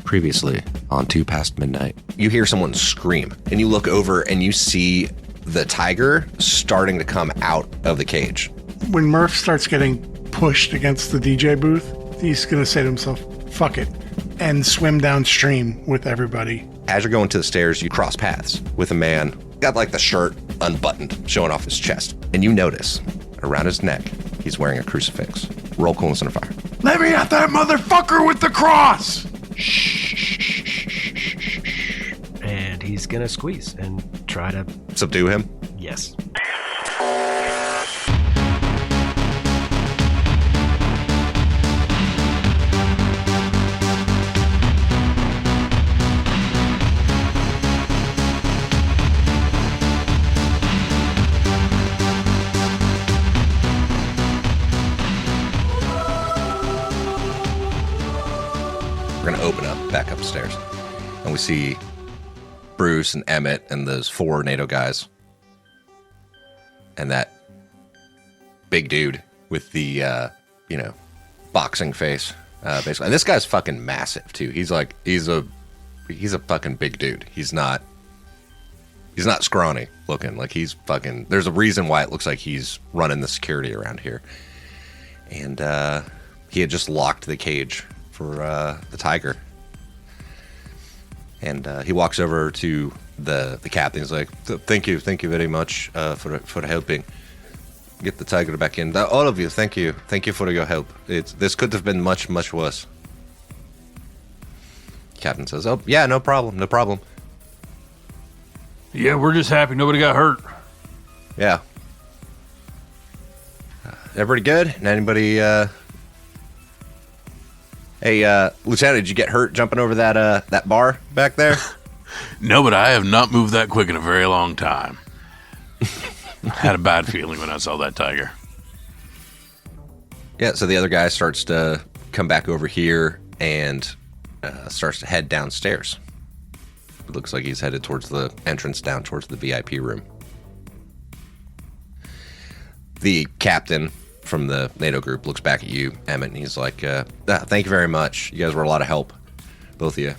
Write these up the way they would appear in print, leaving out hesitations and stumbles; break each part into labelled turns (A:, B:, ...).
A: Previously on 2 Past Midnight.
B: You hear someone scream, and you look over and you see the tiger starting to come out of the cage.
C: When Murph starts getting pushed against the DJ booth, he's going to say to himself, fuck it, and swim downstream with everybody.
B: As you're going to the stairs, you cross paths with a man, got like the shirt unbuttoned, showing off his chest. And you notice, around his neck, he's wearing a crucifix. Roll coolness under fire.
C: Let me at that motherfucker with the cross!
D: And he's gonna squeeze and try to
B: Subdue him?
D: Yes.
B: We're going to open up back upstairs. And we see Bruce and Emmett and those 4 NATO guys. And that big dude with the, boxing face, basically. And this guy's fucking massive, too. He's a fucking big dude. He's not scrawny looking. Like, he's fucking... There's a reason why it looks like he's running the security around here. And he had just locked the cage for the tiger. And he walks over to the captain. He's like, thank you very much for helping get the tiger back in. All of you, thank you for your help. This could have been much, much worse. Captain says, oh, yeah, no problem.
E: Yeah, we're just happy nobody got hurt.
B: Yeah. Everybody good? And anybody, Hey, Lieutenant, did you get hurt jumping over that bar back there?
E: No, but I have not moved that quick in a very long time. Had a bad feeling when I saw that tiger.
B: Yeah, so the other guy starts to come back over here and starts to head downstairs. It looks like he's headed towards the entrance down towards the VIP room. The captain from the NATO group looks back at you, Emmett, and he's like, thank you very much. You guys were a lot of help. Both of you.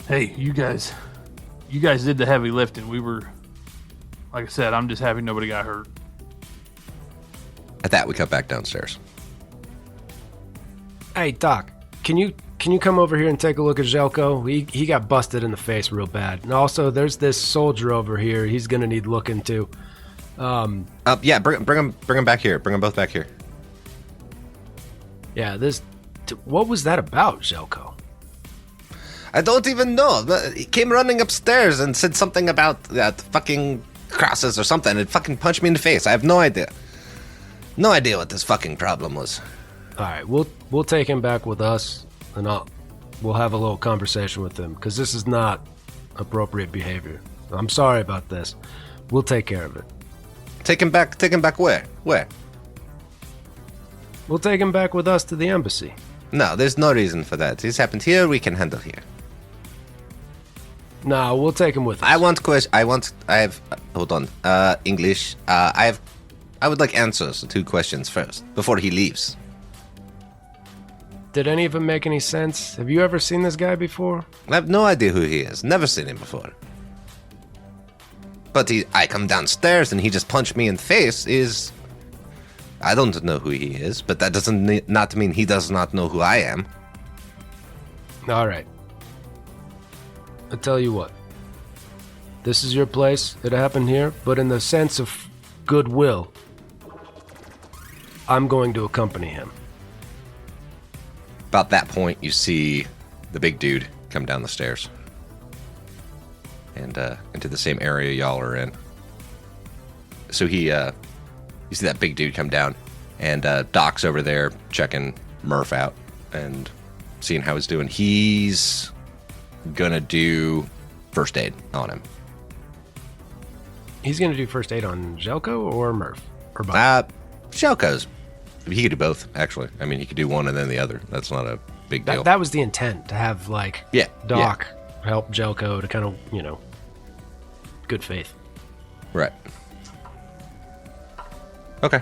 E: Hey, you guys did the heavy lifting. We were, like I said, I'm just happy nobody got hurt.
B: At that, we cut back downstairs.
D: Hey, Doc, can you come over here and take a look at Zelko? He got busted in the face real bad. And also, there's this soldier over here. He's gonna need looking too.
B: Yeah, bring them back here. Bring them both back here.
D: Yeah, what was that about, Zelko?
B: I don't even know. He came running upstairs and said something about fucking crosses or something. It fucking punched me in the face. I have no idea. No idea what this fucking problem was.
D: All right, we'll take him back with us, and we'll have a little conversation with him, because this is not appropriate behavior. I'm sorry about this. We'll take care of it.
B: Take him back where? Where?
D: We'll take him back with us to the embassy.
B: No, there's no reason for that. This happened here, we can handle here.
D: No, we'll take him with us.
B: Hold on. English. I would like answers to 2 questions first, before he leaves.
D: Did any of them make any sense? Have you ever seen this guy before?
B: I have no idea who he is. Never seen him before. But I come downstairs and he just punched me in the face I don't know who he is, but that doesn't not mean he does not know who I am.
D: All right. I'll tell you what. This is your place. It happened here, but in the sense of goodwill, I'm going to accompany him.
B: About that point, you see the big dude come down the stairs. And into the same area y'all are in. So you see that big dude come down, and Doc's over there checking Murph out and seeing how he's doing. He's gonna do first aid on him.
D: He's gonna do first aid on Zelko or Murph? Or both?
B: Shelko's. He could do both, actually. I mean, he could do one and then the other. That's not a big deal.
D: That was the intent, to have, Doc help Jelko to kind of, good faith.
B: Right. Okay.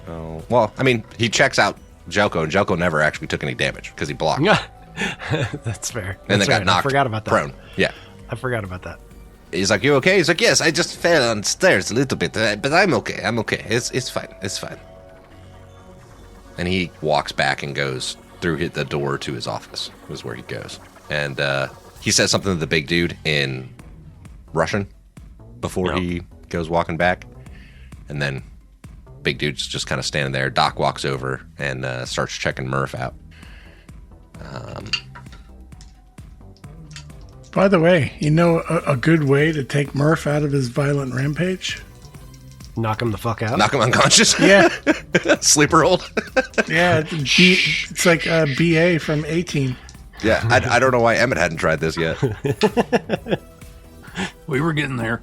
B: Well, I mean, he checks out Jelko, and Jelko never actually took any damage because he blocked.
D: That's fair.
B: And
D: That's
B: then got
D: right.
B: knocked
D: I forgot about that.
B: prone. Yeah.
D: I forgot about that.
B: He's like, you okay? He's like, yes, I just fell on stairs a little bit, but I'm okay. I'm okay. It's fine. It's fine. And he walks back and goes through the door to his office, is where he goes. And he says something to the big dude in Russian before he goes walking back. And then big dude's just kind of standing there. Doc walks over and starts checking Murph out.
C: By the way, you know a good way to take Murph out of his violent rampage?
D: Knock him the fuck out.
B: Knock him unconscious.
C: Yeah.
B: Sleeper hold.
C: Yeah, it's like BA from 18.
B: Yeah, I don't know why Emmett hadn't tried this yet.
E: We were getting there.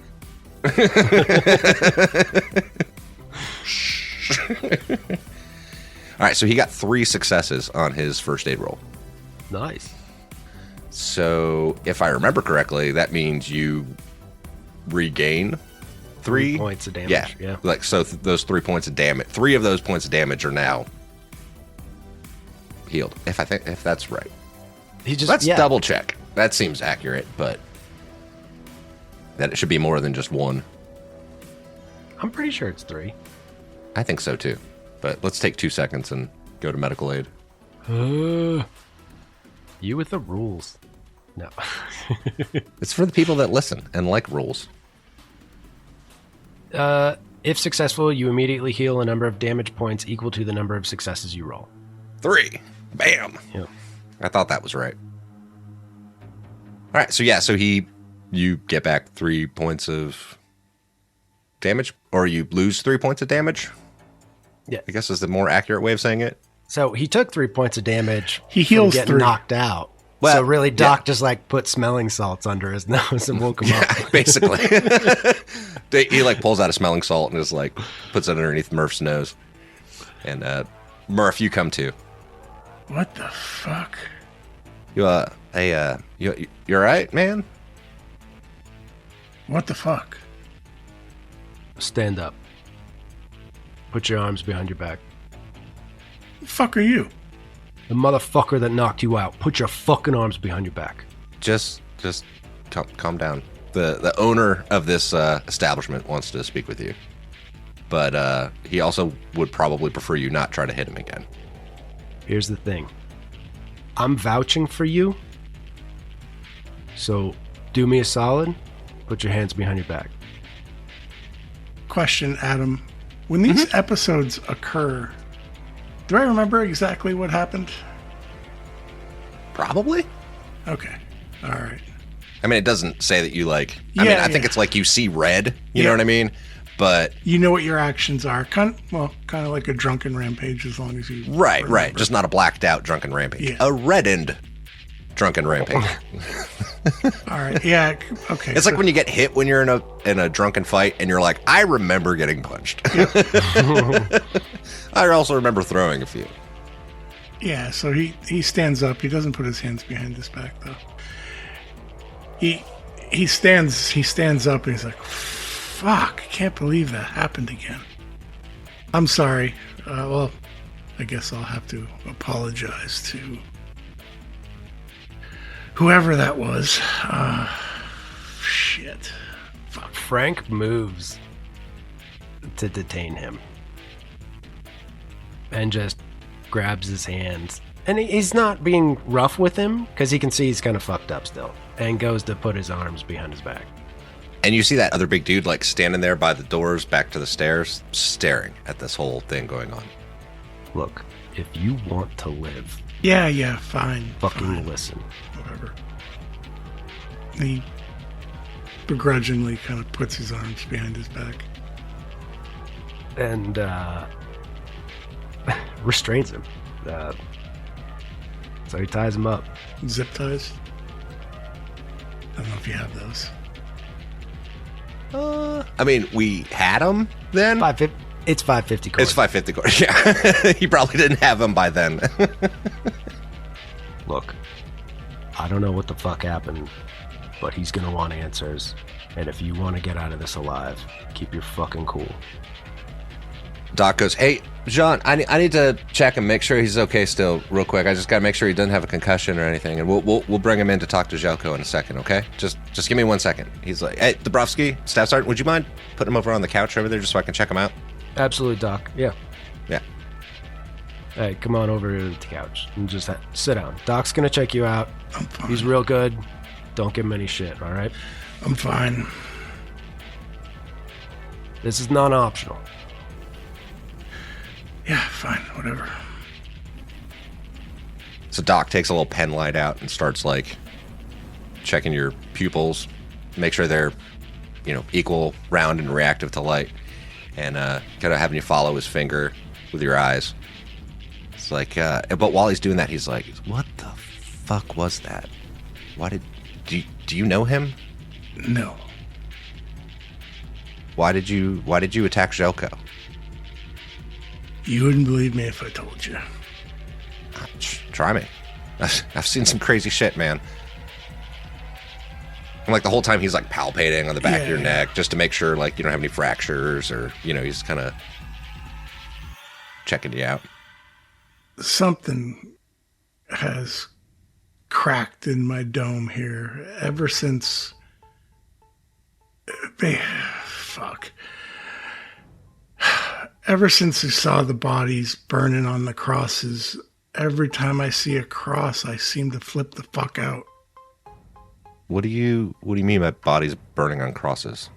B: All right, so he got 3 successes on his first aid roll.
D: Nice.
B: So if I remember correctly, that means you regain 3
D: points of damage. Yeah.
B: Like so, those 3 points of damage. 3 of those points of damage are now healed. If that's right. Let's double check. That seems accurate, but that it should be more than just 1.
D: I'm pretty sure it's 3.
B: I think so too. But let's take 2 seconds and go to medical aid.
D: You with the rules. No.
B: It's for the people that listen and like rules.
D: If successful, you immediately heal a number of damage points equal to the number of successes you roll.
B: 3. Bam.
D: Yep.
B: I thought that was right. All right, so you get back 3 points of damage, or you lose 3 points of damage.
D: Yeah,
B: I guess is the more accurate way of saying it.
D: So he took 3 points of damage.
C: He heals
D: from getting
C: 3.
D: knocked out.
B: Well,
D: so really, Doc just like put smelling salts under his nose and woke him up.
B: Basically. He like pulls out a smelling salt and just like puts it underneath Murph's nose. And Murph, you come too.
C: What the fuck?
B: You you're right, man?
C: What the fuck?
D: Stand up. Put your arms behind your back.
C: The fuck are you?
D: The motherfucker that knocked you out. Put your fucking arms behind your back.
B: Just calm down. The owner of this establishment wants to speak with you. But he also would probably prefer you not try to hit him again.
D: Here's the thing. I'm vouching for you. So do me a solid. Put your hands behind your back.
C: Question, Adam. When these episodes occur, do I remember exactly what happened?
B: Probably.
C: Okay. All right.
B: I mean, it doesn't say that you like...
C: Yeah,
B: I think it's like you see red. You know what I mean? But...
C: You know what your actions are. Kind of like a drunken rampage as long as you...
B: Right.
C: remember.
B: Just not a blacked out drunken rampage.
C: Yeah.
B: A reddened drunken rampage.
C: All right. Yeah. Okay.
B: It's like when you get hit when you're in a drunken fight and you're like, I remember getting punched. I also remember throwing a few.
C: Yeah, so he stands up. He doesn't put his hands behind his back though. He stands up and he's like, fuck, I can't believe that happened again. I'm sorry. Well, I guess I'll have to apologize to whoever that was. Shit. Fuck.
D: Frank moves to detain him. And just grabs his hands. And he's not being rough with him because he can see he's kind of fucked up still. And goes to put his arms behind his back.
B: And you see that other big dude like standing there by the doors back to the stairs, staring at this whole thing going on.
D: Look, if you want to live,
C: Yeah, fine.
D: fucking
C: fine.
D: listen.
C: Whatever. He begrudgingly kind of puts his arms behind his back.
D: And restrains him. So he ties him up.
C: Zip ties. I don't know if you have those.
B: I mean, we had him then.
D: It's 550 coins.
B: It's 550 coins. Yeah. He probably didn't have them by then.
D: Look, I don't know what the fuck happened, but he's gonna want answers. And if you want to get out of this alive, keep your fucking cool.
B: Doc goes, "Hey, Jean, I need to check and make sure he's okay still, real quick. I just got to make sure he doesn't have a concussion or anything, and we'll bring him in to talk to Jelko in a second, okay? Just give me 1 second." He's like, "Hey, Dabrowski, Staff Sergeant, would you mind putting him over on the couch over there just so I can check him out?"
D: Absolutely, Doc. Yeah.
B: Yeah.
D: Hey, come on over to the couch and just sit down. Doc's gonna check you out.
C: I'm fine.
D: He's real good. Don't give him any shit, all right?
C: I'm fine.
D: This is non-optional.
C: Yeah, fine, whatever.
B: So Doc takes a little pen light out and starts like checking your pupils, make sure they're, equal, round, and reactive to light, and kind of having you follow his finger with your eyes. It's like, but while he's doing that, he's like, "What the fuck was that? Do you know him?
C: No.
B: Why did you attack Jelko?"
C: You wouldn't believe me if I told you.
B: Try me. I've seen some crazy shit, man. And like the whole time he's like palpating on the back of your neck just to make sure like you don't have any fractures or, he's kind of checking you out.
C: Something has cracked in my dome here ever since... Fuck. Ever since I saw the bodies burning on the crosses, every time I see a cross, I seem to flip the fuck out.
B: What do you mean by bodies burning on crosses?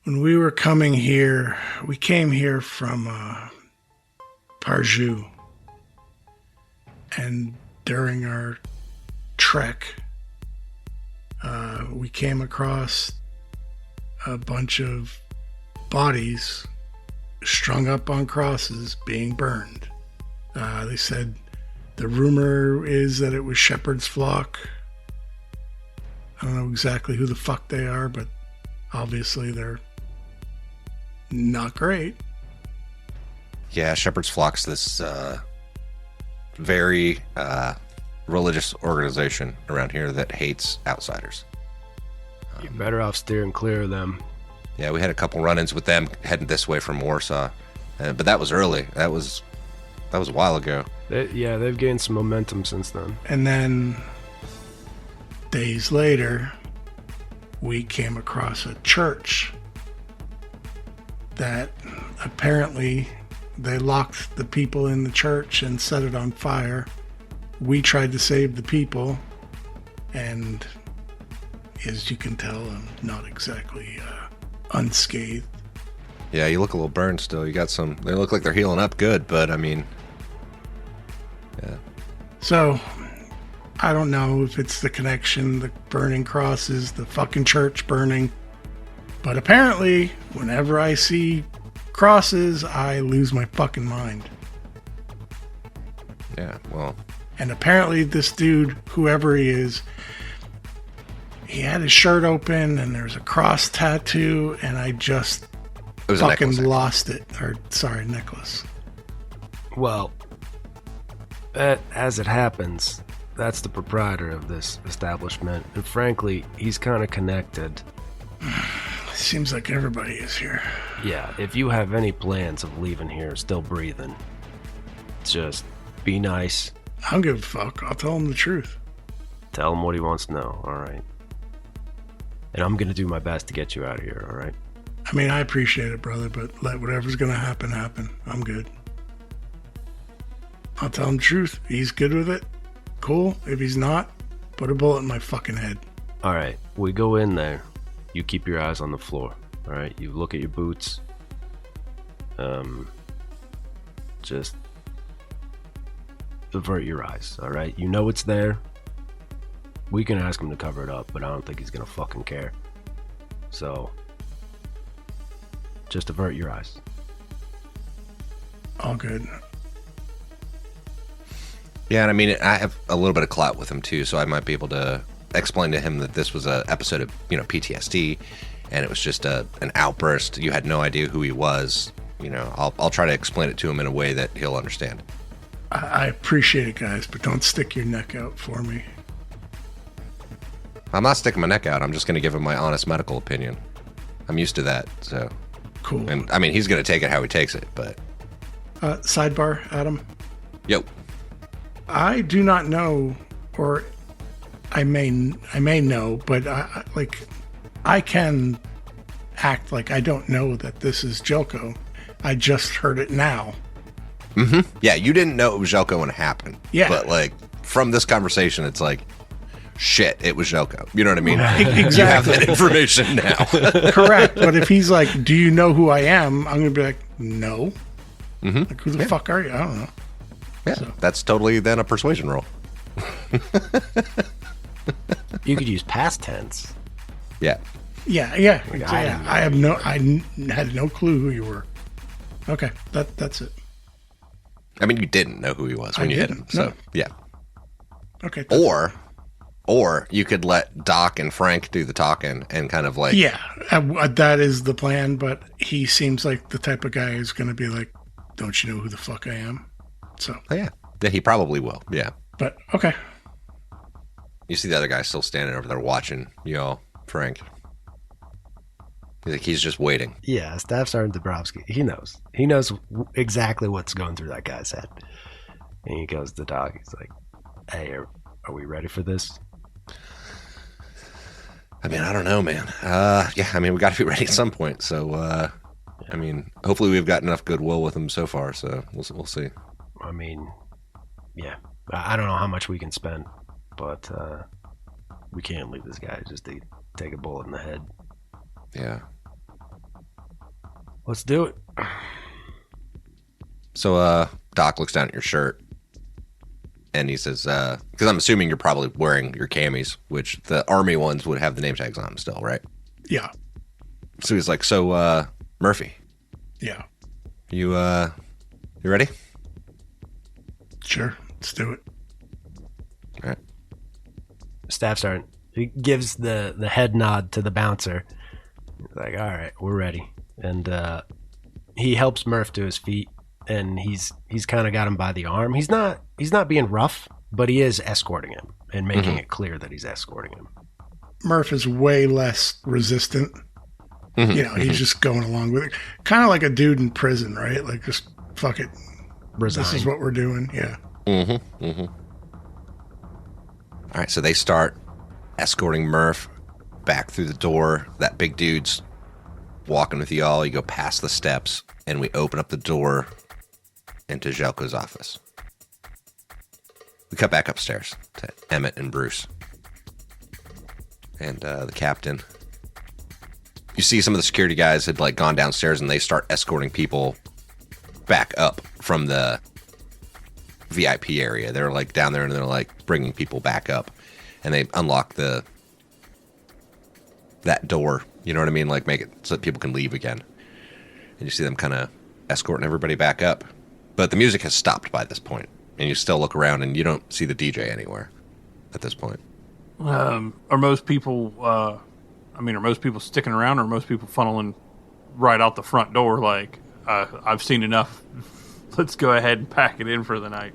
C: When we were coming here, we came here from Parjou. And during our trek, we came across a bunch of bodies strung up on crosses being burned. They said the rumor is that it was shepherd's flock. I don't know exactly who the fuck they are, but obviously they're not great.
B: Yeah, shepherd's flock's this very religious organization around here that hates outsiders.
D: You're better off steering clear of them.
B: Yeah, we had a couple run-ins with them heading this way from Warsaw, but that was early. That was a while ago.
D: They've gained some momentum since then.
C: And then days later, we came across a church that apparently they locked the people in the church and set it on fire. We tried to save the people, and as you can tell, I'm not exactly unscathed.
B: Yeah, you look a little burned still. You got some... They look like they're healing up good, but I mean... Yeah.
C: So, I don't know if it's the connection, the burning crosses, the fucking church burning, but apparently, whenever I see crosses, I lose my fucking mind.
B: Yeah, well...
C: And apparently this dude, whoever he is, he had his shirt open and there's a cross tattoo, and I just fucking lost it. Necklace.
D: Well, as it happens, that's the proprietor of this establishment, and frankly, he's kind of connected.
C: Seems like everybody is here.
D: Yeah, if you have any plans of leaving here still breathing, just be nice.
C: I don't give a fuck. I'll tell him the truth.
D: Tell him what he wants to know, alright? And I'm gonna do my best to get you out of here, alright?
C: I mean, I appreciate it, brother, but let whatever's gonna happen, happen. I'm good. I'll tell him the truth. He's good with it. Cool. If he's not, put a bullet in my fucking head.
D: Alright, we go in there. You keep your eyes on the floor, alright? You look at your boots. Just avert your eyes, alright? You know it's there. We can ask him to cover it up, but I don't think he's gonna fucking care. So, just avert your eyes.
C: All good.
B: Yeah, and I mean, I have a little bit of clout with him too, so I might be able to explain to him that this was an episode of, PTSD, and it was just an outburst. You had no idea who he was. I'll try to explain it to him in a way that he'll understand.
C: I appreciate it, guys, but don't stick your neck out for me.
B: I'm not sticking my neck out. I'm just going to give him my honest medical opinion. I'm used to that, so.
C: Cool.
B: And I mean, he's going to take it how he takes it, but.
C: Sidebar, Adam.
B: Yo.
C: I do not know, or I may know, but I can act like I don't know that this is Jelko. I just heard it now.
B: Mm-hmm. Yeah, you didn't know it was Jelko when it happened.
C: Yeah.
B: But like from this conversation, it's like, shit, it was Jelko. You know what I mean?
C: Exactly.
B: You have that information now.
C: Correct. But if he's like, do you know who I am? I'm going to be like, no.
B: Mm-hmm.
C: Like, who the fuck are you? I don't know.
B: Yeah,
C: So.
B: that's totally then a persuasion roll.
D: You could use past tense.
B: Yeah.
C: Yeah. I had no clue who you were. Okay, that's it.
B: I mean, you didn't know who he was when you hit him. So,
C: no.
B: yeah.
C: Okay.
B: Or you could let Doc and Frank do the talking and kind of like...
C: Yeah, that is the plan, but he seems like the type of guy who's going to be like, don't you know who the fuck I am? So.
B: Oh, yeah. Yeah, he probably will. Yeah.
C: But, okay.
B: You see the other guy still standing over there watching you all, Frank. He's just waiting.
D: Yeah, Staff Sergeant Dabrowski. He knows. He knows exactly what's going through that guy's head. And he goes to Doc. He's like, hey, are we ready for this?
B: I mean, I don't know, man. Yeah, I mean, we got to be ready at some point. So, I mean, hopefully we've got enough goodwill with him so far. So we'll see.
D: I mean, yeah. I don't know how much we can spend, but we can't leave this guy just to take a bullet in the head.
B: Yeah.
D: Let's do it.
B: So, Doc looks down at your shirt and he says, because I'm assuming you're probably wearing your camis, which the army ones would have the name tags on them still, right?
C: Yeah.
B: So he's like, so, Murphy.
C: Yeah.
B: You ready?
C: Sure. Let's do it.
B: All right.
D: Staff Sergeant. He gives the head nod to the bouncer. He's like, all right, we're ready. And he helps Murph to his feet, and he's kind of got him by the arm. He's not being rough, but he is escorting him and making it clear that he's escorting him.
C: Murph is way less resistant.
B: Mm-hmm.
C: You know, he's just going along with it. Kind of like a dude in prison, right? Like, just fuck it.
D: Resign.
C: This is what we're doing. Yeah.
B: Mm-hmm. Mm-hmm. All right, so they start escorting Murph back through the door. That big dude's walking with y'all. You go past the steps, and we open up the door into Jelko's office. We cut back upstairs to Emmett and Bruce. And the captain. You see some of the security guys had like gone downstairs, and they start escorting people back up from the VIP area. They're like down there, and they're like bringing people back up. And they unlock that door, you know what I mean? Like make it so that people can leave again. And you see them kind of escorting everybody back up. But the music has stopped by this point. And you still look around and you don't see the DJ anywhere at this point.
F: Are most people sticking around, or are most people funneling right out the front door? Like, I've seen enough. Let's go ahead and pack it in for the night.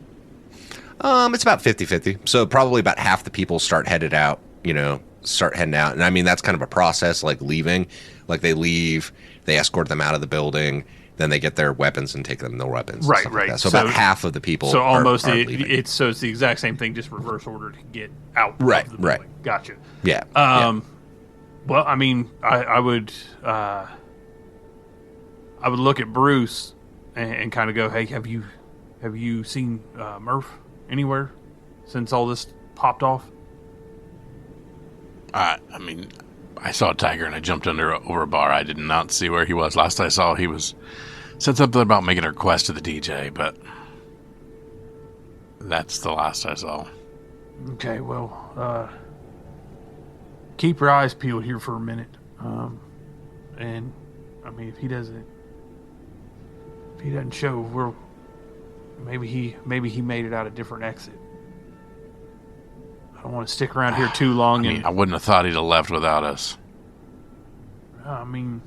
B: It's about 50-50. So probably about half the people start heading out. And I mean, that's kind of a process, like leaving. Like they leave, they escort them out of the building, then they get their weapons and take them their weapons.
F: Right.
B: Like so about half of the people
F: so almost
B: are leaving.
F: it's the exact same thing, just reverse order to get out.
B: Right,
F: of the building.
B: right.
F: Gotcha.
B: Yeah.
F: Well, I mean, I would look at Bruce and kind of go, hey, have you seen Murph anywhere since all this popped off?
E: I mean, I saw a tiger and I jumped over a bar. I did not see where he was. Last I saw, he said something about making a request to the DJ, but that's the last I saw.
F: Okay, well, keep your eyes peeled here for a minute. And I mean, if he doesn't show, maybe he made it out a different exit. I don't want to stick around here too long.
E: I wouldn't have thought he'd have left without us.
F: I mean,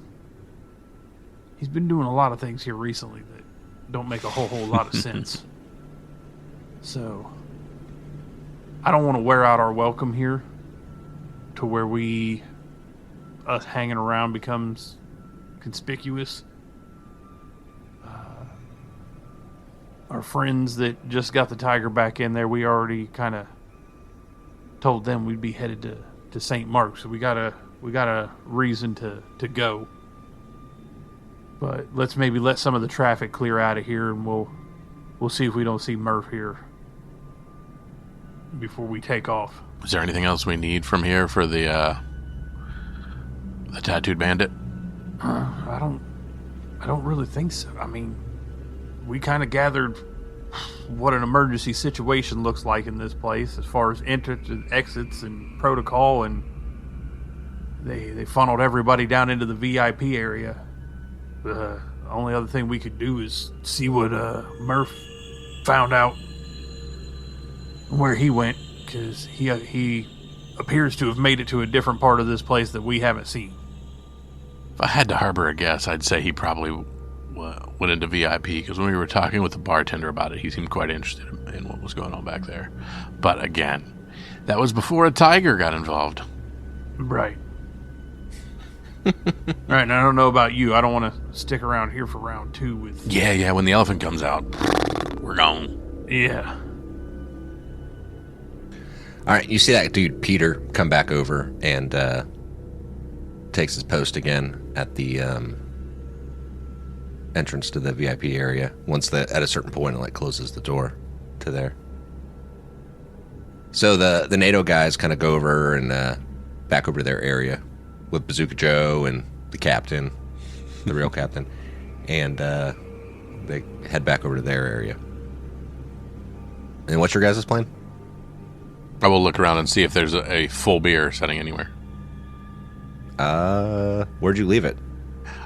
F: he's been doing a lot of things here recently that don't make a whole lot of sense. So, I don't want to wear out our welcome here to where us hanging around becomes conspicuous. our friends that just got the tiger back in there, we already kind of told them we'd be headed to St. Mark's, so we got a reason to go. But let's maybe let some of the traffic clear out of here, and we'll see if we don't see Murph here before we take off.
E: Is there anything else we need from here for the tattooed bandit?
F: I don't really think so. I mean, we kind of gathered what an emergency situation looks like in this place as far as entrance and exits and protocol, and they funneled everybody down into the VIP area. The only other thing we could do is see what Murph found out where he went, because he appears to have made it to a different part of this place that we haven't seen.
E: If I had to harbor a guess, I'd say he probably went into VIP, because when we were talking with the bartender about it, he seemed quite interested in what was going on back there. But again, that was before a tiger got involved.
F: Right. Right, and I don't know about you. I don't want to stick around here for round 2 with...
E: Yeah, when the elephant comes out, we're gone.
F: Yeah.
B: All right, you see that dude Peter come back over and takes his post again at the entrance to the VIP area. At a certain point, it like closes the door to there. So the NATO guys kind of go over and back over to their area with Bazooka Joe and the captain, the real captain, and they head back over to their area. And what's your guys' plan?
E: I will look around and see if there's a full beer setting anywhere.
B: Where'd you leave it?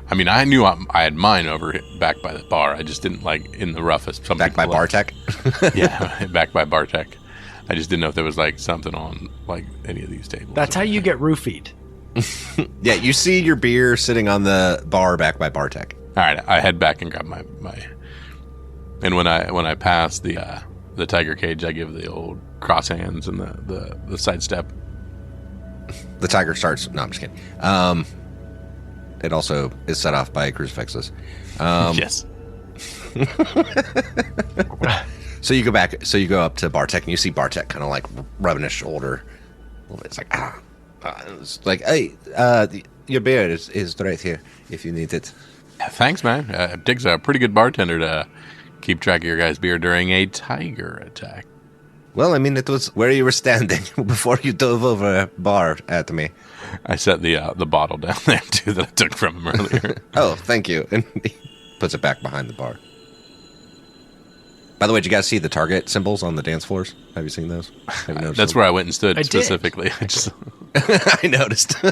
E: I mean, I knew I had mine over back by the bar. I just didn't like in the roughest.
B: Back by Bartek?
E: Yeah, back by Bartek. I just didn't know if there was like something on like any of these tables.
D: That's how you get roofied.
B: Yeah, you see your beer sitting on the bar back by Bartek.
E: All right, I head back and grab my. And when I pass the tiger cage, I give the old cross hands and the sidestep.
B: The tiger starts. No, I'm just kidding. It also is set off by crucifixes.
E: Yes.
B: So you go back. So you go up to Bartek, and you see Bartek kind of like rubbing his shoulder. It's like it's like, hey, your beer is right here if you need it.
E: Yeah, thanks, man. Dick's a pretty good bartender to keep track of your guys' beer during a tiger attack.
B: Well, I mean, it was where you were standing before you dove over a bar at me.
E: I set the bottle down there, too, that I took from him earlier.
B: Oh, thank you. And he puts it back behind the bar. By the way, did you guys see the Target symbols on the dance floors? Have you seen those? Have you noticed
E: That's
B: them?
E: where I went and stood
D: I
E: specifically.
B: I noticed. All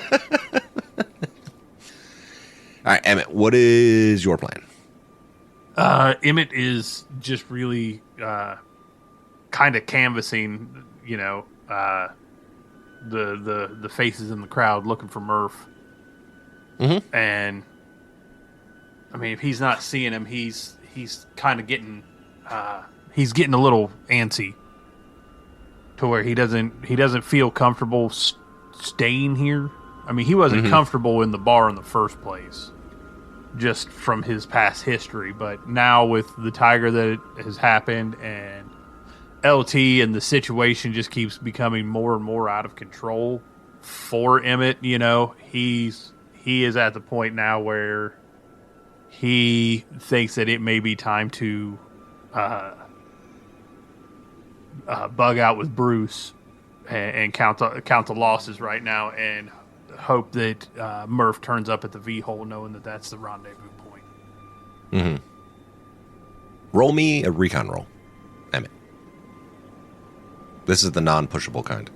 B: right, Emmett, what is your plan?
F: Emmett is just really kind of canvassing, the faces in the crowd looking for Murph.
B: Mm-hmm.
F: And I mean, if he's not seeing him, he's kind of getting he's getting a little antsy to where he doesn't feel comfortable staying here. I mean, he wasn't comfortable in the bar in the first place, just from his past history. But now with the tiger that has happened and LT and the situation just keeps becoming more and more out of control for Emmett, he is at the point now where he thinks that it may be time to bug out with Bruce and count the losses right now and hope that Murph turns up at the V-hole knowing that that's the rendezvous point.
B: Mm-hmm. Roll me a recon roll, Emmett. This is the non-pushable kind.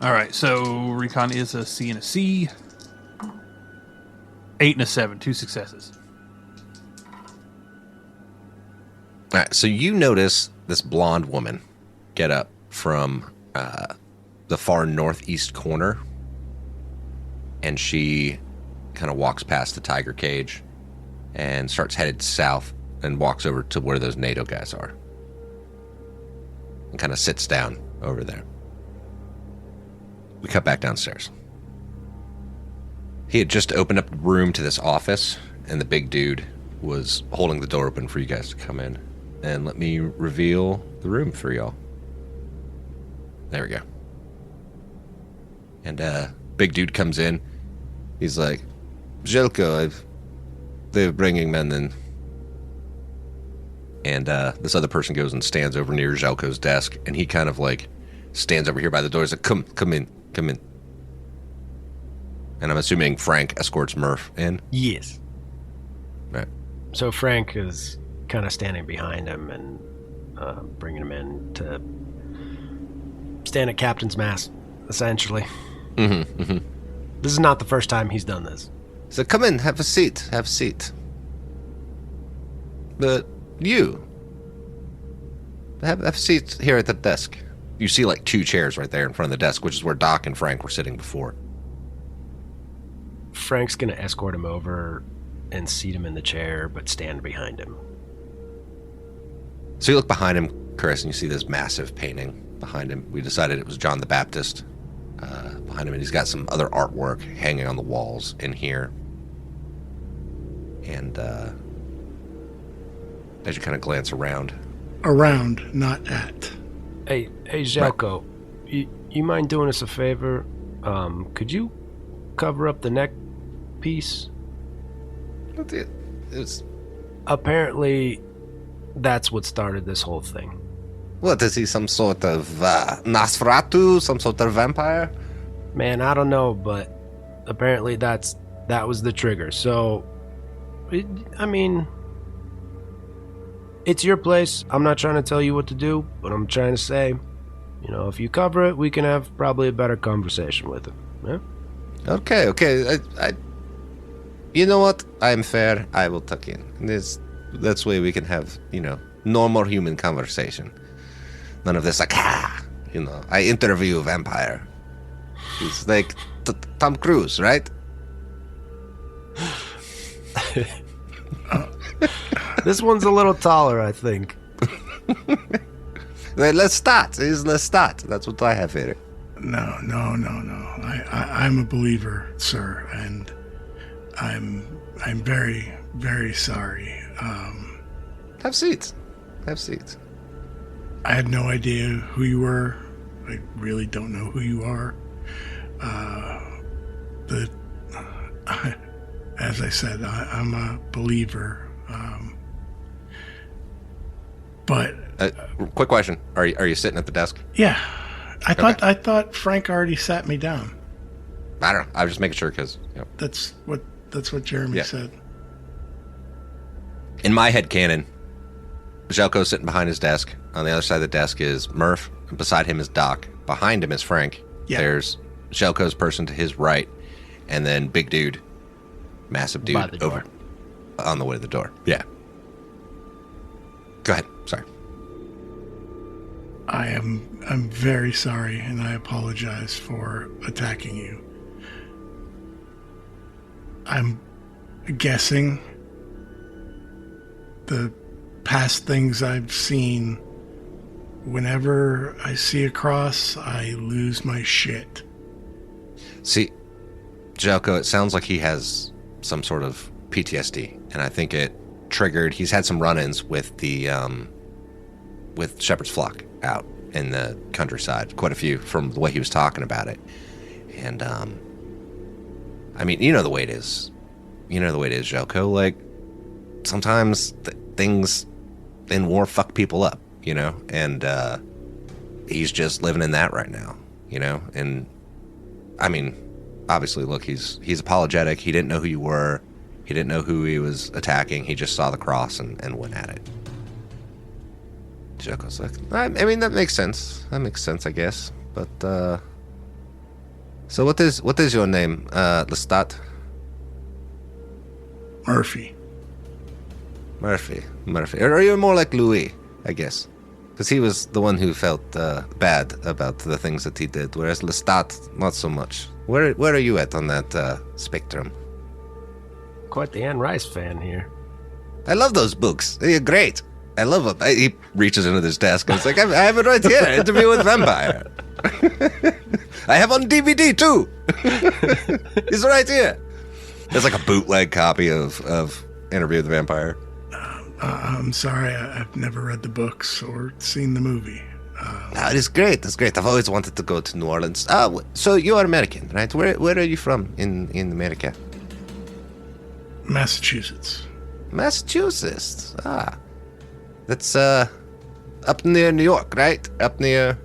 F: All right, so recon is a C and a C. 8 and a 7, 2 successes.
B: All right, so you notice this blonde woman get up from the far northeast corner, and she kind of walks past the tiger cage and starts headed south and walks over to where those NATO guys are and kind of sits down over there. We cut back downstairs. He had just opened up the room to this office, and the big dude was holding the door open for you guys to come in. And let me reveal the room for y'all. There we go. And big dude comes in. He's like, Jelko, they're bringing men in. And this other person goes and stands over near Jelko's desk, and he kind of like stands over here by the door. He's like, come in. And I'm assuming Frank escorts Murph in.
D: Yes.
B: Right.
D: So Frank is kind of standing behind him and bringing him in to stand at Captain's Mast, essentially.
B: Mm-hmm.
D: This is not the first time he's done this.
B: So come in, have a seat. But you, have a seat here at the desk. You see like 2 chairs right there in front of the desk, which is where Doc and Frank were sitting before.
D: Frank's going to escort him over and seat him in the chair, but stand behind him.
B: So you look behind him, Chris, and you see this massive painting behind him. We decided it was John the Baptist behind him, and he's got some other artwork hanging on the walls in here. And as you kind of glance around.
C: Around, not at.
D: Hey, Jelko, you mind doing us a favor? Could you cover up the neck piece? Apparently, that's what started this whole thing.
B: What, is he some sort of Nosferatu? Some sort of vampire?
D: Man, I don't know, but apparently that was the trigger. So, it's your place. I'm not trying to tell you what to do, but I'm trying to say, if you cover it, we can have probably a better conversation with it. Yeah?
B: Okay. I you know what? I'm fair. I will tuck in. That's way we can have, normal human conversation. None of this like, I interview a vampire. He's like Tom Cruise, right?
D: This one's a little taller, I think.
B: Well, let's start. That's what I have here.
C: No. I'm a believer, sir, and I'm very, very sorry.
B: Have seats.
C: I had no idea who you were. I really don't know who you are. But as I said, I'm a believer. But
B: quick question: Are you sitting at the desk?
C: Yeah, I thought Frank already sat me down.
B: I don't know. I was just making sure because
C: That's what Jeremy said.
B: In my head canon, Jelko's sitting behind his desk. On the other side of the desk is Murph. And beside him is Doc. Behind him is Frank.
C: Yeah.
B: There's Jelko's person to his right, and then big dude, massive dude
D: By the door.
B: over on the way to the door. Yeah. Go ahead. Sorry.
C: I'm very sorry, and I apologize for attacking you. I'm guessing the past things I've seen, whenever I see a cross, I lose my shit.
B: See, Jelko, it sounds like he has some sort of PTSD, and I think it triggered. He's had some run-ins with the with Shepherd's Flock out in the countryside, quite a few from the way he was talking about it. And you know the way it is. Jelko. Like, sometimes things in war fuck people up, and he's just living in that right now, and obviously, look, he's apologetic. He didn't know who you were. He didn't know who he was attacking. He just saw the cross and went at it. Jelko's like, that makes sense. That makes sense, I guess. But so what is your name, Lestat?
C: Murphy.
B: Murphy. Or are you more like Louis, I guess? Because he was the one who felt bad about the things that he did, whereas Lestat, not so much. Where are you at on that spectrum?
D: Quite the Anne Rice fan here.
B: I love those books. They're great. I love them. He reaches into his desk and it's like, I have it right here. Interview with Vampire. I have on DVD too. It's right here. There's like a bootleg copy of Interview with the Vampire.
C: I'm sorry, I've never read the books or seen the movie.
A: It's great. It's great. I've always wanted to go to New Orleans. So you are American, right? Where are you from in America?
C: Massachusetts.
A: Massachusetts. That's up near New York, right? Up near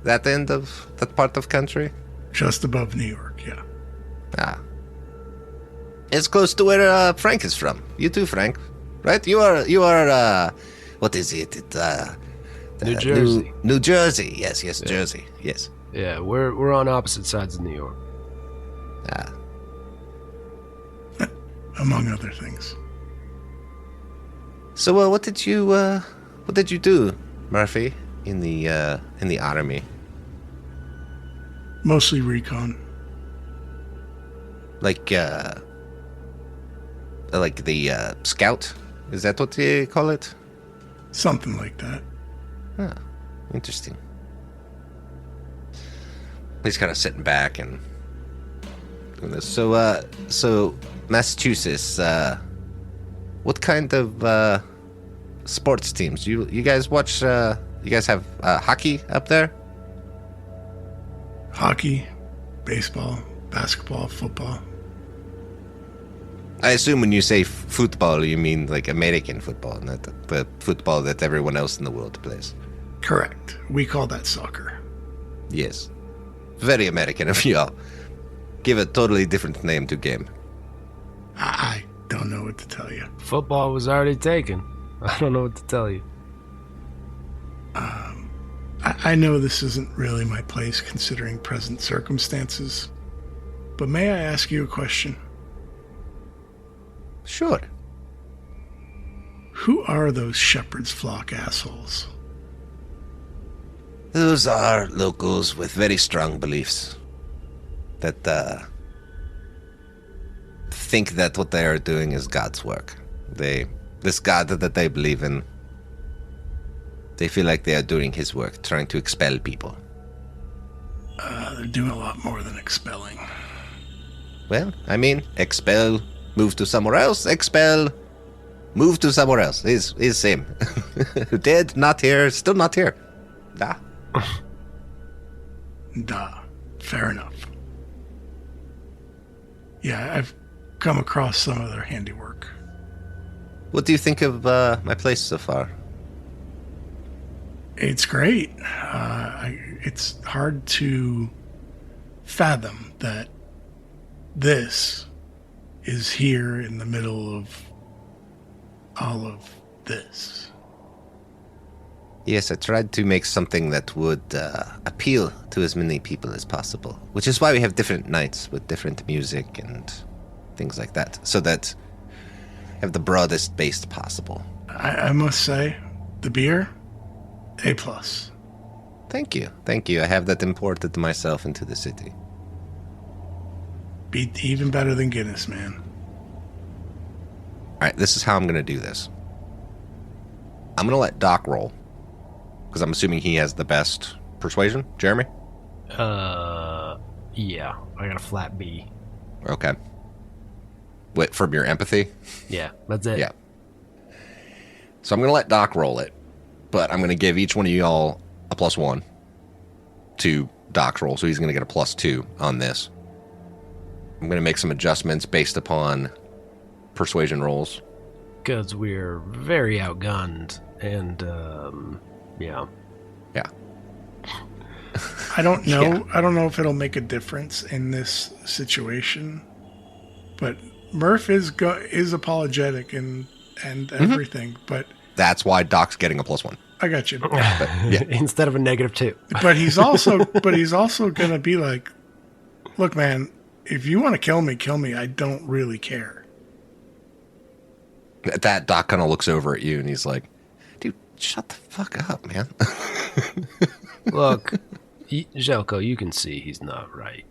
A: that end of that part of country.
C: Just above New York, yeah.
A: It's close to where Frank is from. You too, Frank. Right? You are. What is it?
D: New Jersey.
A: New Jersey. Yes, Jersey. Yes.
D: Yeah, we're on opposite sides of New York.
C: Among other things.
A: So, what did you do, Murphy, in the army?
C: Mostly recon.
A: Like the scout? Is that what you call it?
C: Something like that.
A: Huh. Interesting.
B: He's kind of sitting back and
A: doing this. So Massachusetts. What kind of sports teams? You guys watch? You guys have hockey up there?
C: Hockey, baseball, basketball, football.
A: I assume when you say football, you mean like American football, not the football that everyone else in the world plays.
C: Correct. We call that soccer.
A: Yes. Very American of y'all. Give a totally different name to game.
C: I don't know what to tell you.
D: Football was already taken. I don't know what to tell you.
C: I know this isn't really my place considering present circumstances, but may I ask you a question?
A: Sure.
C: Who are those shepherd's flock assholes?
A: Those are locals with very strong beliefs that think that what they are doing is God's work. This God that they believe in, they feel like they are doing his work, trying to expel people.
C: They're doing a lot more than expelling.
A: Well, I mean, expel, move to somewhere else, expel, move to somewhere else. Is same. Dead, not here, still not here. Da.
C: Fair enough. Yeah, I've come across some of their handiwork.
A: What do you think of my place so far?
C: It's great. It's hard to fathom that this is here in the middle of all of this.
A: Yes, I tried to make something that would appeal to as many people as possible, which is why we have different nights with different music and things like that, so that I have the broadest base possible.
C: I must say, the beer, A+.
A: Thank you. I have that imported myself into the city.
C: Beat even better than Guinness, man.
B: all right, this is how I'm going to do this. I'm going to let Doc roll because I'm assuming he has the best persuasion. Jeremy?
D: Yeah. I got a flat B.
B: Okay. Wait, from your empathy?
D: Yeah, that's it.
B: Yeah. So I'm going to let Doc roll it, but I'm going to give each one of y'all a +1 to Doc's roll, so he's going to get a +2 on this. I'm going to make some adjustments based upon persuasion rolls.
D: Because we're very outgunned, and, yeah.
B: Yeah.
C: I don't know.
B: Yeah.
C: I don't know if it'll make a difference in this situation, but Murph is apologetic and everything. But
B: That's why Doc's getting a +1.
C: I got you.
B: Yeah.
D: Instead of a -2.
C: But he's also gonna be like, look, man, if you want to kill me. I don't really care.
B: At that, Doc kind of looks over at you and he's like, dude, shut the fuck up, man.
D: Look, Zelko, you can see he's not right.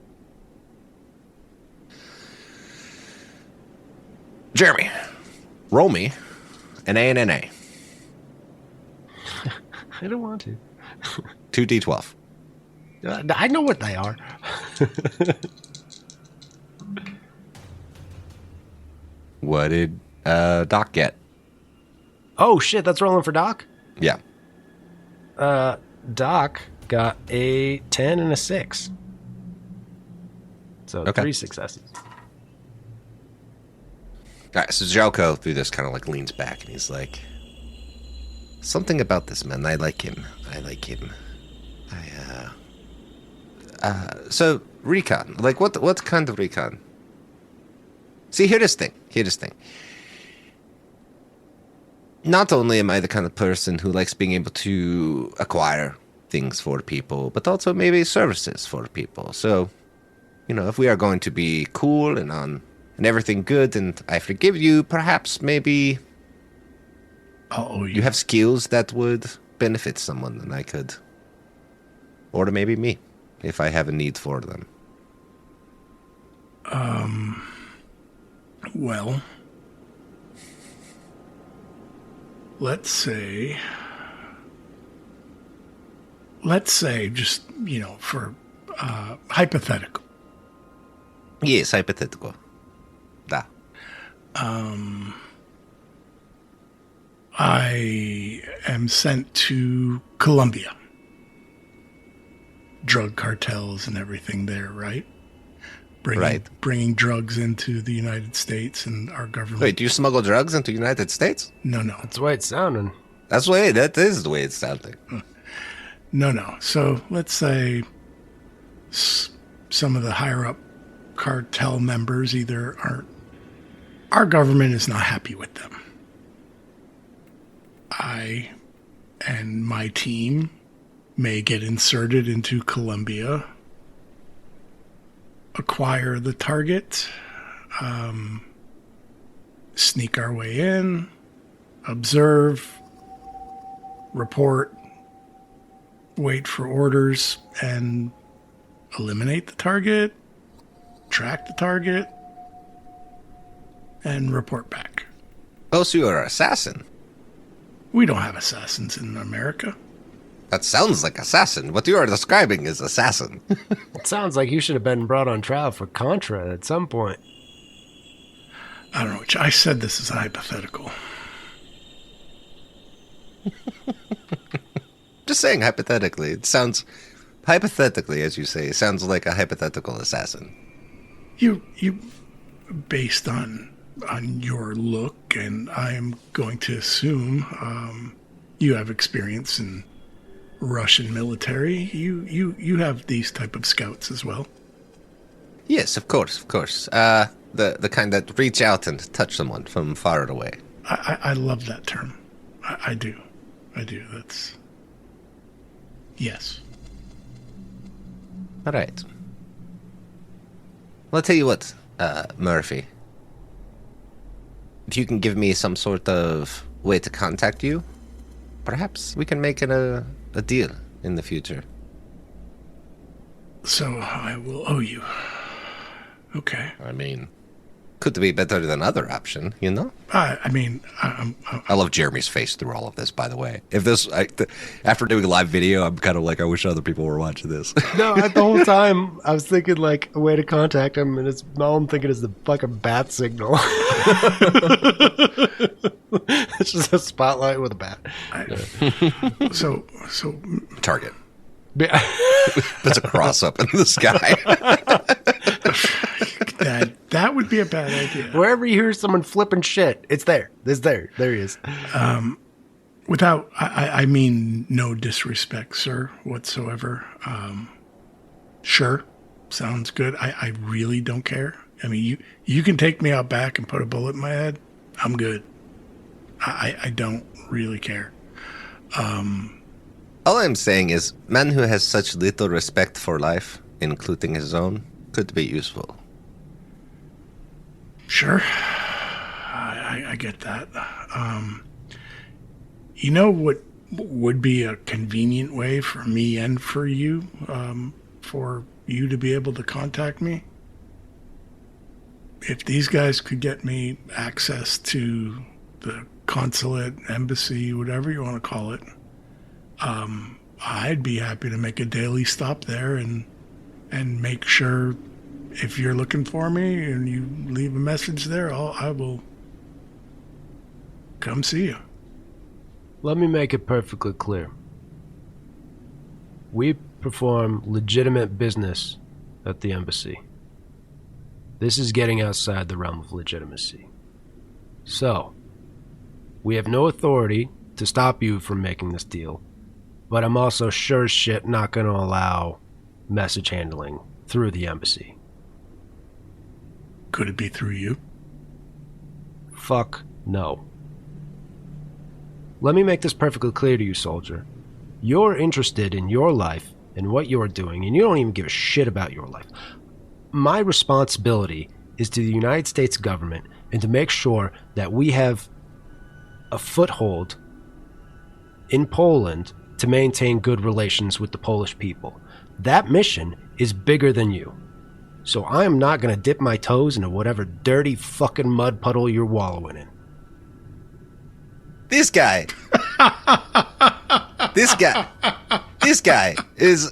B: Jeremy, roll me an A and an A.
D: I don't want to.
B: 2d12.
D: I know what they are.
B: What did Doc get.
D: Oh shit, that's rolling for Doc.
B: Yeah.
D: Doc got a 10 and a 6. So
B: Okay.
D: 3 successes.
B: All right, so Jelko through this kind of like leans back and he's like,
A: Something about this man. I like him. So recon. Like what kind of recon? See, here's this thing. Not only am I the kind of person who likes being able to acquire things for people, but also maybe services for people. So, if we are going to be cool and everything good, and I forgive you, perhaps maybe you have skills that would benefit someone, and I could, or maybe me, if I have a need for them.
C: Well, let's say just, for hypothetical.
A: Yes, hypothetical. Da.
C: I am sent to Colombia. Drug cartels and everything there, right? Bringing drugs into the United States and our government.
A: Wait, do you smuggle drugs into the United States?
C: No.
D: That's the way it's sounding.
A: That is the way it's sounding.
C: No. So let's say some of the higher up cartel members our government is not happy with them. I and my team may get inserted into Colombia, acquire the target, sneak our way in, observe, report, wait for orders, and eliminate the target, track the target, and report back.
A: Oh, so you're an assassin.
C: We don't have assassins in America.
A: That sounds like assassin. What you are describing is assassin.
D: It sounds like you should have been brought on trial for Contra at some point.
C: I don't know. I said this is a hypothetical.
A: Just saying hypothetically. It sounds, hypothetically, as you say, it sounds like a hypothetical assassin.
C: You based on your look, and I am going to assume you have experience in Russian military. You have these type of scouts as well.
A: Yes, of course. The kind that reach out and touch someone from far away.
C: I love that term. I do. That's... Yes.
A: All right. Well, I'll tell you what, Murphy. If you can give me some sort of way to contact you, perhaps we can make it a deal in the future.
C: So I will owe you. Okay.
B: I mean,
A: Could be better than other option,
C: I'm
B: I love Jeremy's face through all of this, by the way. If this, after doing a live video, I'm kind of like, I wish other people were watching this.
D: No, the whole time I was thinking like a way to contact him, and all I'm thinking is the fucking bat signal. It's just a spotlight with a bat.
C: so
B: Target. Puts a cross up in the sky.
C: that would be a bad idea.
D: Wherever you hear someone flipping shit, it's there. It's there. There he is.
C: Without, I mean no disrespect, sir, whatsoever. Sure, sounds good. I really don't care. I mean, you can take me out back and put a bullet in my head. I'm good. I don't really care.
A: All I'm saying is, man who has such little respect for life, including his own, could be useful.
C: Sure. I get that. You know what would be a convenient way for me and for you to be able to contact me? If these guys could get me access to the consulate, embassy, whatever you want to call it, I'd be happy to make a daily stop there and make sure if you're looking for me and you leave a message there, I will come see you.
D: Let me make it perfectly clear. We perform legitimate business at the embassy. This is getting outside the realm of legitimacy. So, we have no authority to stop you from making this deal, but I'm also sure as shit not going to allow message handling through the embassy.
C: Could it be through you?
D: Fuck no. Let me make this perfectly clear to you, soldier. You're interested in your life and what you're doing, and you don't even give a shit about your life. My responsibility is to the United States government and to make sure that we have a foothold in Poland to maintain good relations with the Polish people. That mission is bigger than you. So I am not going to dip my toes into whatever dirty fucking mud puddle you're wallowing in.
A: This guy. This guy is...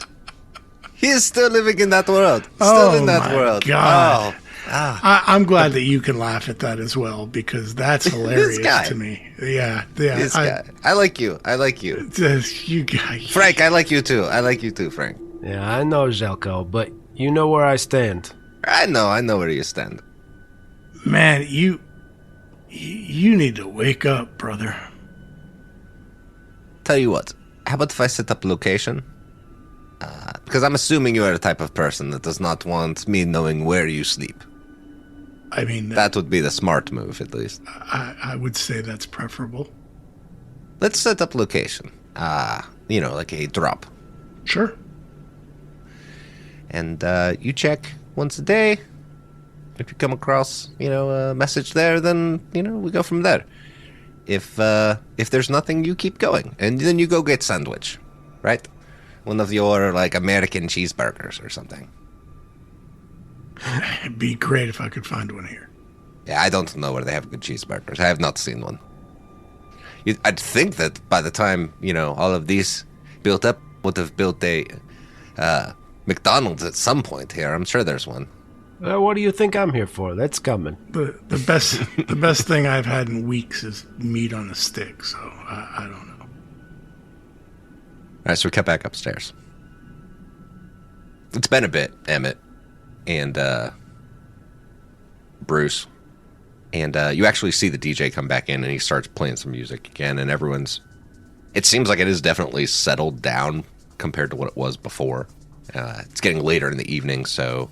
A: He's still living in that world. Still in that world.
C: God.
A: Oh.
C: I'm glad that you can laugh at that as well, because that's hilarious to me. Yeah.
A: This guy. I like you.
C: You guys.
A: Frank, I like you too. Frank.
D: Yeah, I know, Zelko, but you know where I stand.
A: I know where you stand.
C: Man, you need to wake up, brother.
A: Tell you what, how about if I set up location? Because I'm assuming you are the type of person that does not want me knowing where you sleep.
C: I mean...
A: That would be the smart move, at least.
C: I would say that's preferable.
A: Let's set up location. Like a drop.
C: Sure.
A: And you check once a day. If you come across, a message there, then, we go from there. If there's nothing, you keep going. And then you go get sandwich, right? One of your, American cheeseburgers or something.
C: It'd be great if I could find one here.
A: Yeah, I don't know where they have good cheeseburgers. I have not seen one. I'd think that by the time, all of these built up, would have built a McDonald's at some point here. I'm sure there's one.
D: What do you think I'm here for? That's coming.
C: The best thing I've had in weeks is meat on a stick, so I don't know.
A: All right, so we cut back upstairs. It's been a bit, Emmett and Bruce. And you actually see the DJ come back in, and he starts playing some music again, and it seems like it is definitely settled down compared to what it was before. It's getting later in the evening, so,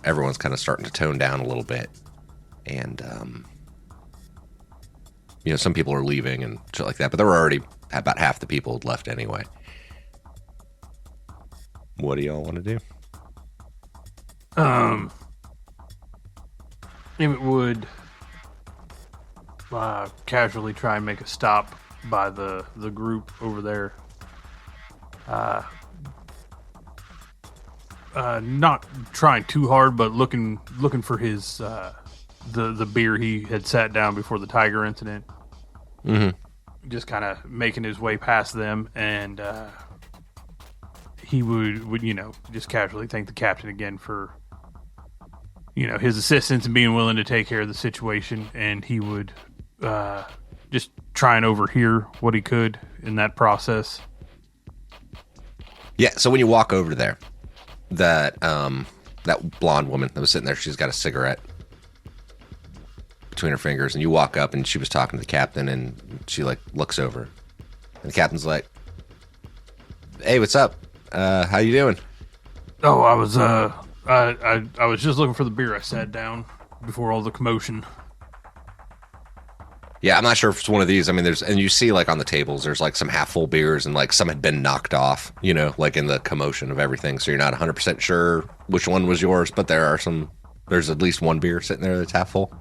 A: everyone's kind of starting to tone down a little bit. And, some people are leaving and shit like that, but there were already about half the people had left anyway. What do y'all want to do?
F: Emmett would casually try and make a stop by the group over there. Not trying too hard, but looking for his the beer he had sat down before the tiger incident.
A: Mm-hmm.
F: Just kind of making his way past them, and he would just casually thank the captain again for his assistance and being willing to take care of the situation, and he would just try and overhear what he could in that process.
A: Yeah, so when you walk over there, that blonde woman that was sitting there, she's got a cigarette between her fingers, and you walk up, and she was talking to the captain, and she looks over, and the captain's like, "Hey, what's up? How you doing?"
F: Oh, I was I was just looking for the beer. I sat down before all the commotion.
A: Yeah, I'm not sure if it's one of these. I mean, and you see on the tables, there's some half full beers, and some had been knocked off, in the commotion of everything. So you're not 100% sure which one was yours, but there's at least one beer sitting there that's half full.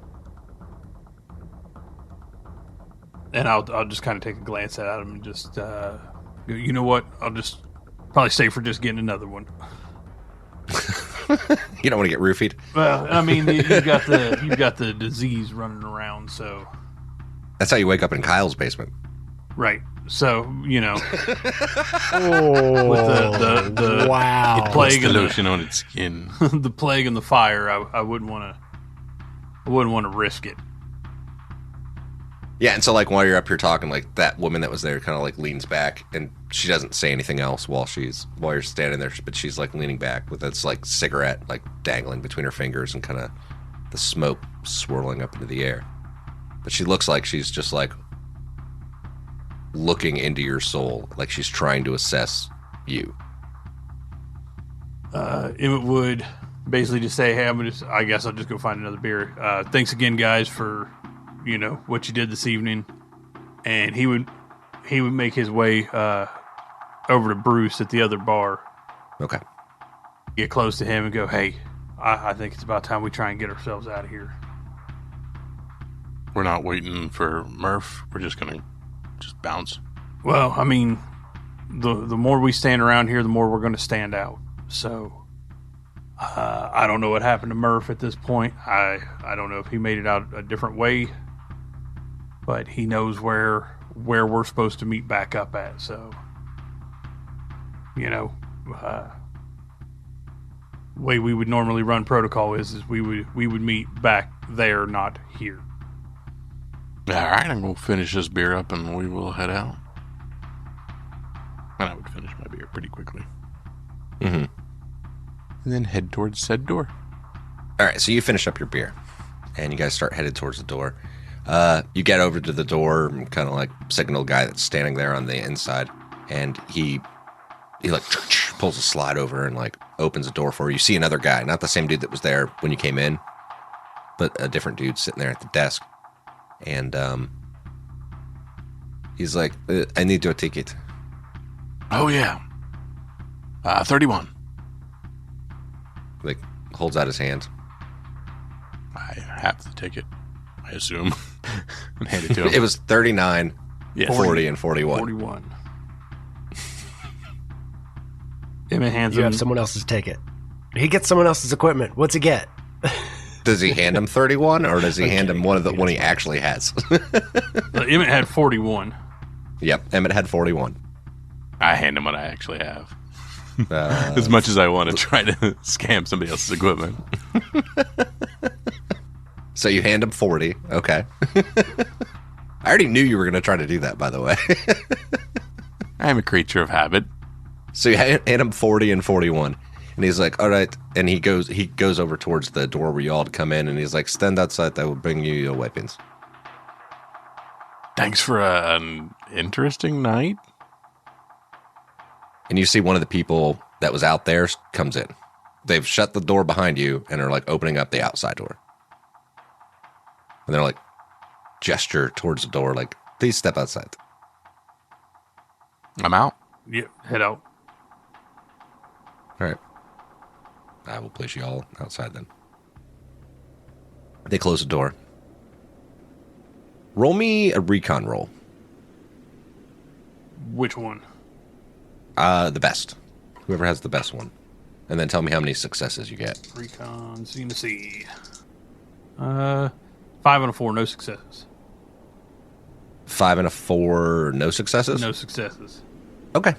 F: And I'll just kind of take a glance at him and just, you know what? I'll just probably stay for just getting another one.
A: You don't want to get roofied.
F: Well, I mean, you've got the disease running around, so
A: that's how you wake up in Kyle's basement,
F: right? So with the
D: wow,
F: the plague
E: the
F: and
E: lotion on its skin,
F: the plague and the fire, I wouldn't want to risk it.
B: Yeah, and so like while you're up here talking, like that woman that was there kind of like leans back, and she doesn't say anything else while you're standing there, but she's like leaning back with this like cigarette like dangling between her fingers and kind of the smoke swirling up into the air. But she looks like she's just like looking into your soul, like she's trying to assess you.
F: Emmett would basically just say, "Hey, I guess I'll just go find another beer. Thanks again, guys, for what you did this evening." And he would make his way over to Bruce at the other bar.
B: Okay.
F: Get close to him and go, "Hey, I think it's about time we try and get ourselves out of here."
E: We're not waiting for Murph. We're just going to bounce.
F: Well, I mean, the more we stand around here, the more we're going to stand out. So, I don't know what happened to Murph at this point. I don't know if he made it out a different way, but he knows where we're supposed to meet back up at. So, way we would normally run protocol is we would meet back there, not here.
E: All right, I'm going to finish this beer up and we will head out. And I would finish my beer pretty quickly.
B: Mm-hmm.
E: And then head towards said door.
B: All right, so you finish up your beer, and you guys start headed towards the door. You get over to the door, and kind of like signal guy that's standing there on the inside, and he like pulls a slide over and like opens the door for you. You see another guy, not the same dude that was there when you came in, but a different dude sitting there at the desk. And he's like, "I need your ticket."
E: Oh, yeah. 31.
B: Like, holds out his hand.
E: I have the ticket, I assume. And hand it to him.
B: It was 39,
E: Yes.
B: 40, and 41.
F: 41. Emmett hands
D: You
F: him.
D: have someone else's ticket. He gets someone else's equipment. What's he get?
B: Does he hand him 31, or does he hand him one he actually has?
F: Emmett had 41.
B: Yep, Emmett had 41.
E: I hand him what I actually have. As much as I want to try to scam somebody else's equipment.
B: So you hand him 40. Okay. I already knew you were going to try to do that, by the way.
E: I am a creature of habit.
B: So you hand him 40 and 41. And he's like, "All right." And he goes over towards the door where you all come in, and he's like, "Stand outside. I will bring you your weapons."
E: Thanks for an interesting night.
B: And you see one of the people that was out there comes in. They've shut the door behind you and are like opening up the outside door. And they're like, gesture towards the door, like, "Please step outside."
E: I'm out.
F: Yep, head out.
B: All right. I will place you all outside then. They close the door. Roll me a recon roll.
F: Which one?
B: The best. Whoever has the best one. And then tell me how many successes you get.
F: Recon, seem to see. 5 and a 4, no successes.
B: 5 and a 4, no successes?
F: No successes.
B: Okay.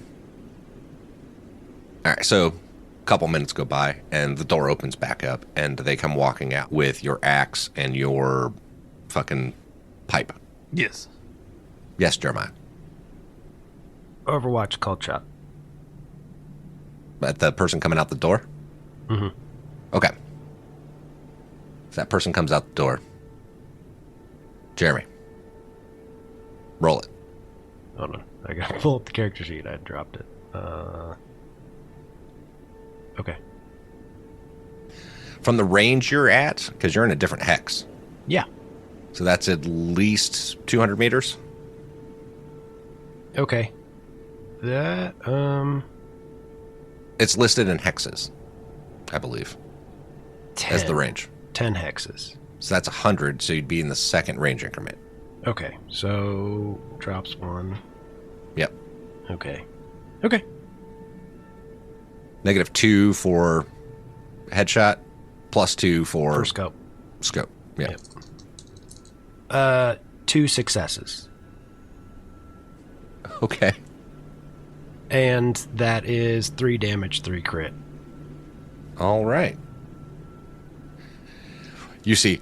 B: All right, so a couple minutes go by, and the door opens back up, and they come walking out with your axe and your fucking pipe.
F: Yes.
B: Yes, Jeremiah.
D: Overwatch called shot.
B: But the person coming out the door?
D: Mm-hmm.
B: Okay. So that person comes out the door. Jeremy. Roll it.
D: Hold on. I got to pull up the character sheet. I dropped it. Okay.
B: From the range you're at, because you're in a different hex.
D: Yeah.
B: So that's at least 200 meters.
D: Okay. That,
B: It's listed in hexes, I believe,
D: 10.
B: as the range.
D: 10 hexes.
B: So that's 100, so you'd be in the second range increment.
D: Okay. So, drops 1.
B: Yep.
D: Okay. Okay.
B: -2 for headshot, +2 for
D: scope.
B: Scope. Yeah.
D: Yep. 2 successes.
B: Okay.
D: And that is 3 damage, 3 crit.
B: All right. You see,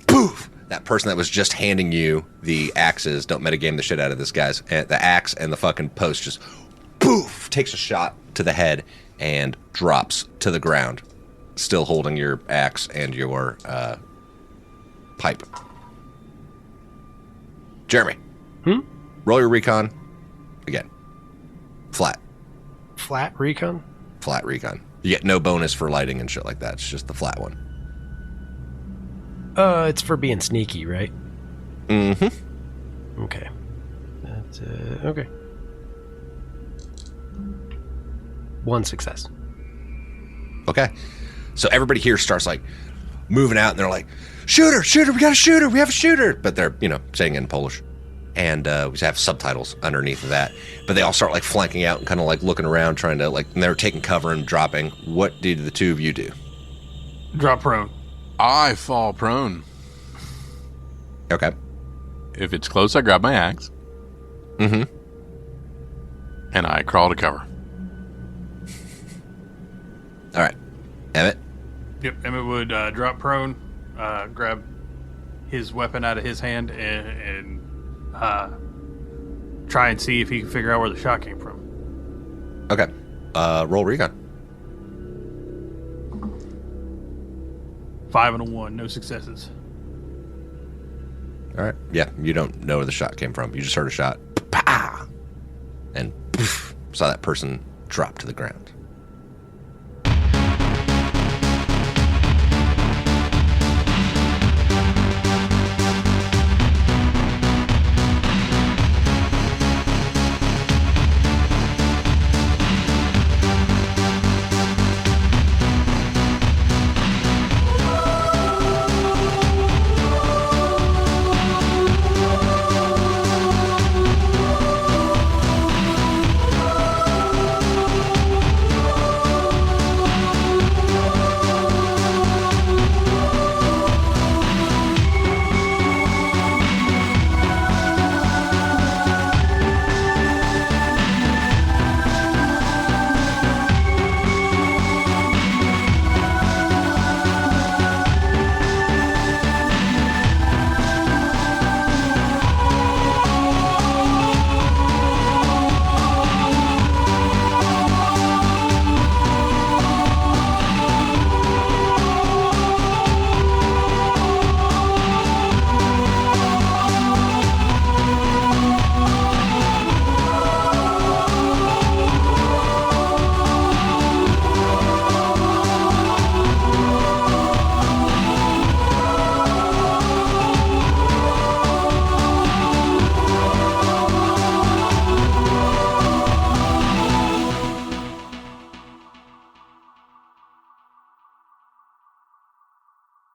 B: poof, that person that was just handing you the axes, don't metagame the shit out of this guy's, the axe and the fucking post just poof, takes a shot to the head and drops to the ground, still holding your axe and your pipe. Jeremy. Roll your recon. Again. Flat.
D: Flat recon?
B: Flat recon. You get no bonus for lighting and shit like that. It's just the flat one.
D: It's for being sneaky, right?
B: Mm-hmm.
D: Okay. That's, okay. 1 success.
B: Okay. So everybody here starts like moving out and they're like, shooter, we got a shooter, we have a shooter. But they're, saying it in Polish. And we have subtitles underneath of that. But they all start like flanking out and kind of like looking around, trying to like, and they're taking cover and dropping. What did the two of you do?
F: Drop prone.
E: I fall prone.
B: Okay.
E: If it's close, I grab my axe.
B: Mm-hmm.
E: And I crawl to cover.
B: All right. Emmett?
F: Yep, Emmett would drop prone, grab his weapon out of his hand, and try and see if he can figure out where the shot came from.
B: Okay. Roll recon.
F: 5 and a 1, no successes.
B: All right. Yeah, you don't know where the shot came from. You just heard a shot. Pow! And poof, saw that person drop to the ground.